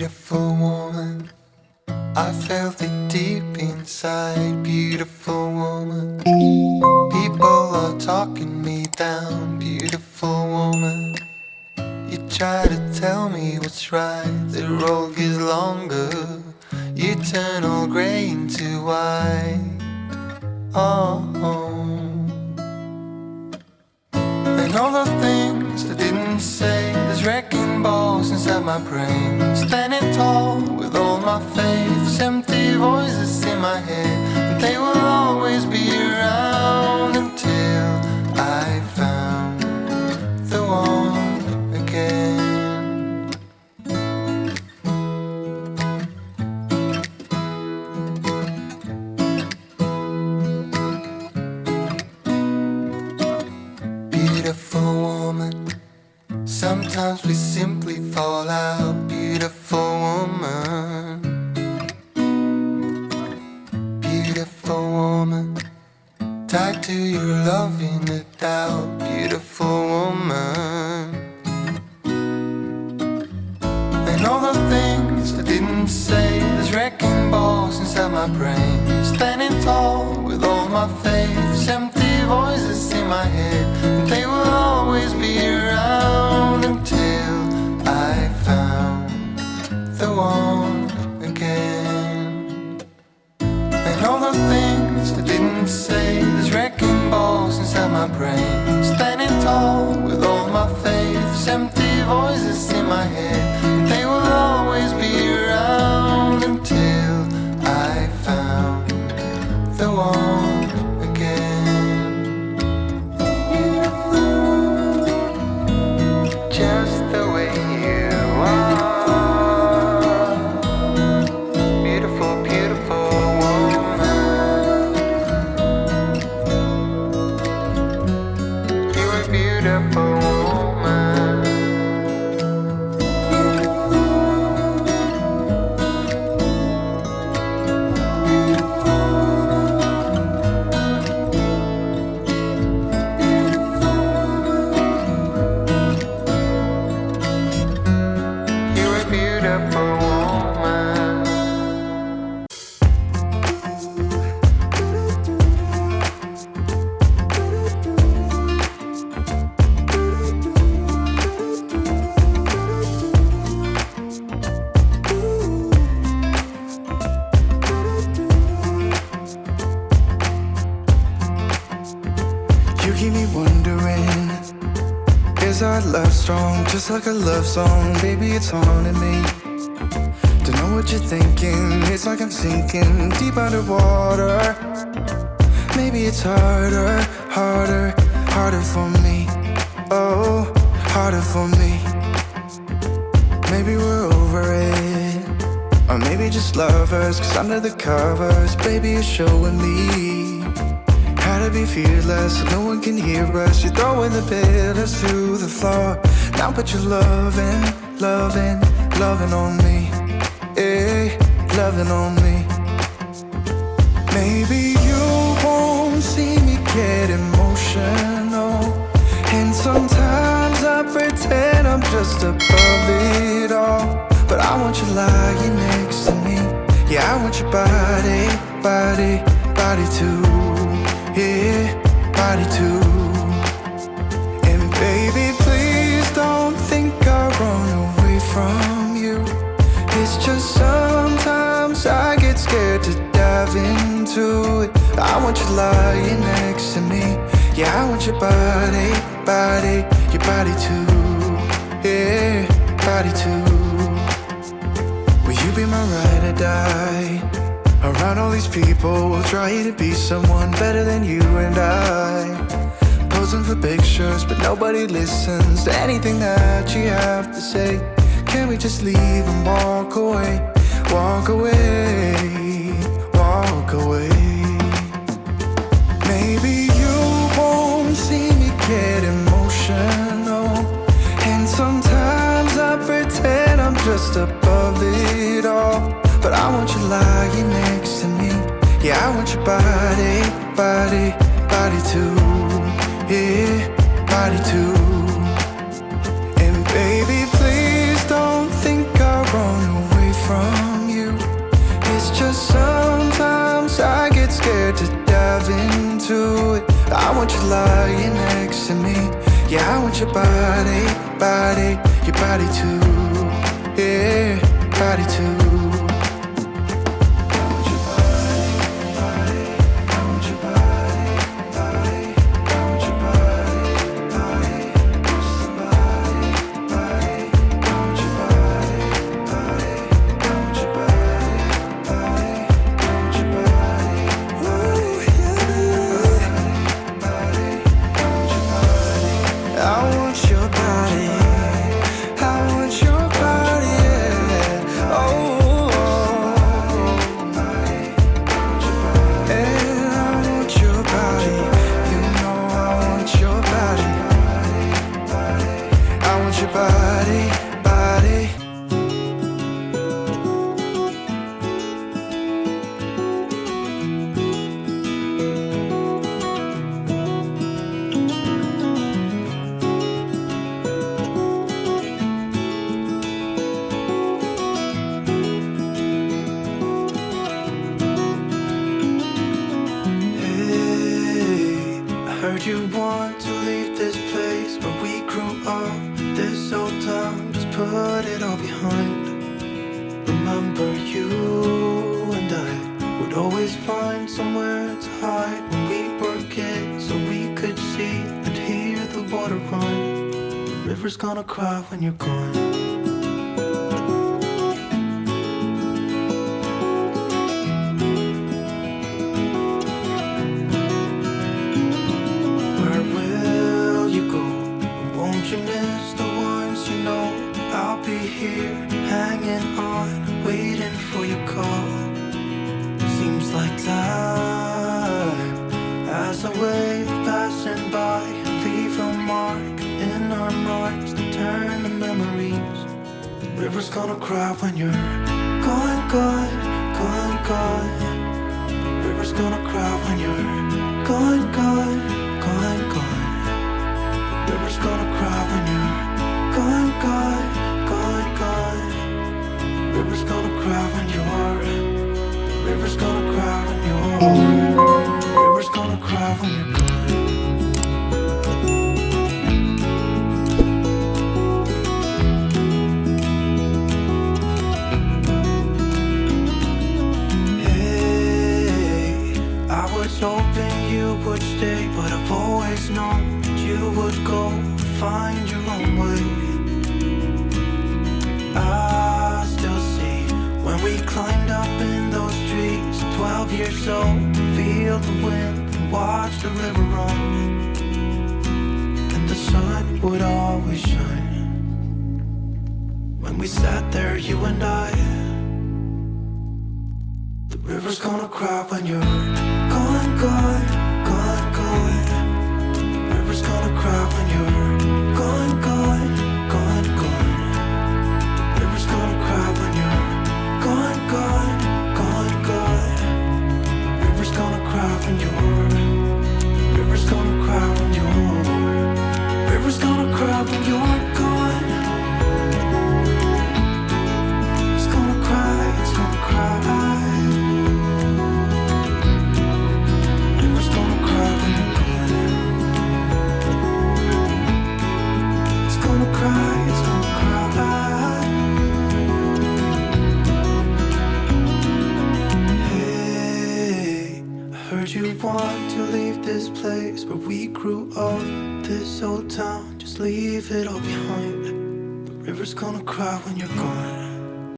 Beautiful woman, I felt it deep inside. Beautiful woman, people are talking me down. Beautiful woman, you try to tell me what's right. The road gets longer, you turn all grey into white. Oh, and all the things I didn't say, there's wrecking balls inside my brain. Standing tall with all my faith, empty voices in my head, and they will always be around until I found the one again. Beautiful woman, sometimes we simply fall out. Beautiful woman, beautiful woman, tied to your love in the doubt. Beautiful woman, and all the things I didn't say, there's wrecking balls inside my brain. Standing tall with all my faith, empty voices in my head, and they will always be around until I found the one again. And all the things I didn't say, there's wrecking balls inside my brain. Standing tall with all my faith, empty voices in my head, and they will always be around until I found the one again. Just the way you are. Beautiful, beautiful woman. You're a beautiful woman. You're a beautiful woman. You keep me wondering, is our love strong? Just like a love song, baby, it's haunting me. Don't know what you're thinking, it's like I'm sinking deep underwater. Maybe it's harder, harder, harder for me. Oh, harder for me. Maybe we're over it, or maybe just lovers, 'cause under the covers, baby, you're showing me how to be fearless so no one can hear us. You're throwing the pillars to the floor. Now put your loving, loving, loving on me. Eh, loving on me. Maybe you won't see me get emotional, and sometimes I pretend I'm just above it all. But I want you lying next to me. Yeah, I want your body, body, body too. Yeah, body too. And baby, please don't think I run away from you. It's just sometimes I get scared to dive into it. I want you lying next to me. Yeah, I want your body, body, your body too. Yeah, body too. Will you be my ride or die? Around all these people, we'll try to be someone better than you and I. Posing for pictures, but nobody listens to anything that you have to say. Can we just leave and walk away? Walk away, walk away. Maybe you won't see me get emotional, and sometimes I pretend I'm just above it all. But I want you lying next to me. Yeah, I want your body, body, body too. Yeah, body too. And baby, please don't think I'll run away your body, body, your body too. Yeah, body too. You want to leave this place where we grew up, this old town, just put it all behind. Remember you and I would always find somewhere to hide when we were kids, so we could see and hear the water run. The river's gonna cry when you're gone. Hanging on, waiting for your call. Seems like time as a wave passing by, leave a mark in our minds to turn to memories. The river's gonna cry when you're gone, gone, gone, gone. The river's gonna cry when you're gone, gone, gone, gone. The river's gonna cry when you're gone, gone, gone, gone. River's gonna cry when you're. River's gonna cry when you're. River's gonna cry when you're gone. Hey, I was hoping you would stay, but I've always known that you would go and find your own way. We climbed up in those trees, 12 years old, to feel the wind and watch the river run. And the sun would always shine. When we sat there, you and I. The river's gonna cry when you're gone, gone, gone, gone. The river's gonna cry when you're gone, gone, gone, gone. The river's gonna cry when you're gone, gone, gone, gone. River's gonna cry when you're. River's gonna cry when you're. River's gonna cry when you're gone. It's gonna cry, it's gonna cry. River's gonna cry when you're gone. It's gonna cry, it's gonna cry. You want to leave this place where we grew up, this old town, just leave it all behind. The river's gonna cry when you're gone.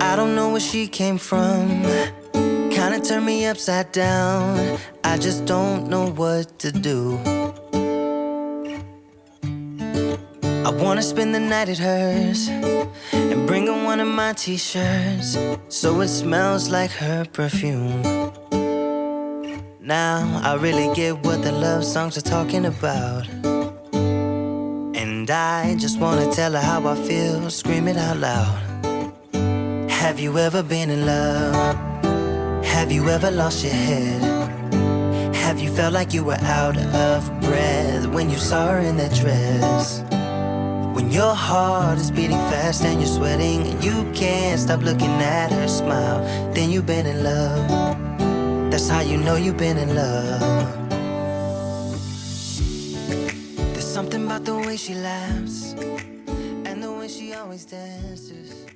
I don't know where she came from, kinda turned me upside down. I just don't know what to do. I wanna spend the night at hers and bring her one of my t-shirts so it smells like her perfume. Now I really get what the love songs are talking about, and I just wanna tell her how I feel, scream it out loud. Have you ever been in love? Have you ever lost your head? Have you felt like you were out of breath when you saw her in that dress? When your heart is beating fast and you're sweating and you can't stop looking at her smile, then you've been in love. That's how you know you've been in love. There's Something about the way she laughs and the way she always dances.